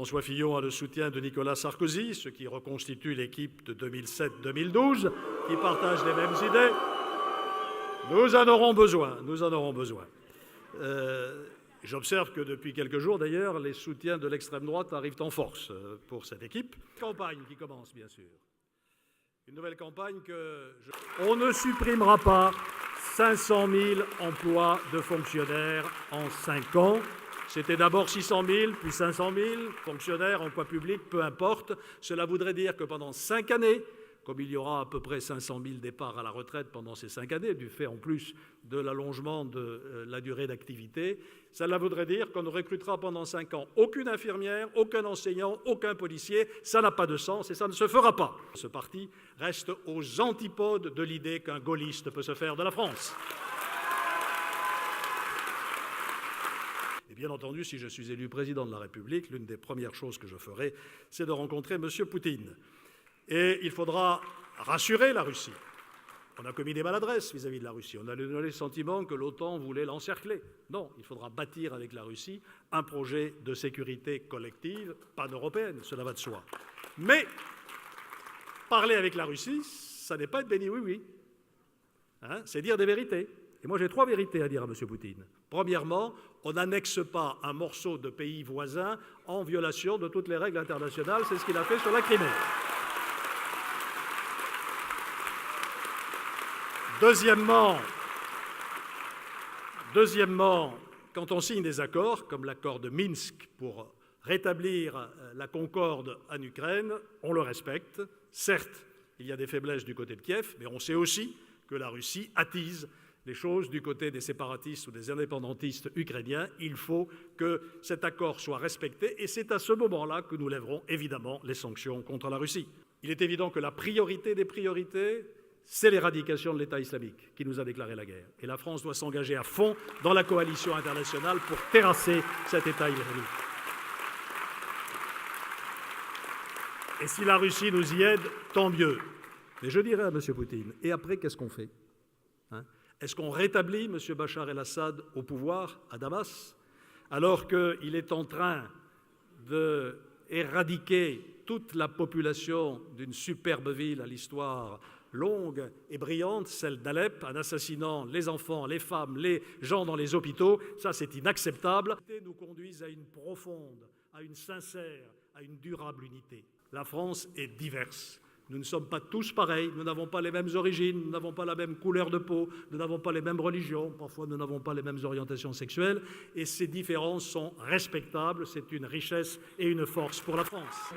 François Fillon a le soutien de Nicolas Sarkozy, ce qui reconstitue l'équipe de 2007-2012, qui partage les mêmes idées. Nous en aurons besoin. J'observe que depuis quelques jours, d'ailleurs, les soutiens de l'extrême droite arrivent en force pour cette équipe. Campagne qui commence, bien sûr. Une nouvelle campagne On ne supprimera pas 500 000 emplois de fonctionnaires en 5 ans. C'était d'abord 600 000, puis 500 000 fonctionnaires, emploi public, peu importe. Cela voudrait dire que pendant 5 années, comme il y aura à peu près 500 000 départs à la retraite pendant ces 5 années, du fait en plus de l'allongement de la durée d'activité, cela voudrait dire qu'on ne recrutera pendant 5 ans aucune infirmière, aucun enseignant, aucun policier. Ça n'a pas de sens et ça ne se fera pas. Ce parti reste aux antipodes de l'idée qu'un gaulliste peut se faire de la France. Et bien entendu, si je suis élu président de la République, l'une des premières choses que je ferai, c'est de rencontrer M. Poutine. Et il faudra rassurer la Russie. On a commis des maladresses vis-à-vis de la Russie. On a donné le sentiment que l'OTAN voulait l'encercler. Non, il faudra bâtir avec la Russie un projet de sécurité collective pan-européenne, cela va de soi. Mais parler avec la Russie, ça n'est pas être béni oui-oui. C'est dire des vérités. Et moi, j'ai 3 vérités à dire à M. Poutine. Premièrement, on n'annexe pas un morceau de pays voisin en violation de toutes les règles internationales. C'est ce qu'il a fait sur la Crimée. Deuxièmement, quand on signe des accords, comme l'accord de Minsk pour rétablir la concorde en Ukraine, on le respecte. Certes, il y a des faiblesses du côté de Kiev, mais on sait aussi que la Russie attise les choses du côté des séparatistes ou des indépendantistes ukrainiens. Il faut que cet accord soit respecté et c'est à ce moment-là que nous lèverons évidemment les sanctions contre la Russie. Il est évident que la priorité des priorités, c'est l'éradication de l'État islamique qui nous a déclaré la guerre. Et la France doit s'engager à fond dans la coalition internationale pour terrasser cet État islamique. Et si la Russie nous y aide, tant mieux. Mais je dirais à M. Poutine, et après, qu'est-ce qu'on fait ? Est-ce qu'on rétablit M. Bachar el-Assad au pouvoir à Damas, alors qu'il est en train d'éradiquer toute la population d'une superbe ville à l'histoire longue et brillante, celle d'Alep, en assassinant les enfants, les femmes, les gens dans les hôpitaux? Ça, c'est inacceptable. Nous conduisent à une profonde, à une sincère, à une durable unité. La France est diverse. Nous ne sommes pas tous pareils, nous n'avons pas les mêmes origines, nous n'avons pas la même couleur de peau, nous n'avons pas les mêmes religions, parfois nous n'avons pas les mêmes orientations sexuelles, et ces différences sont respectables, c'est une richesse et une force pour la France.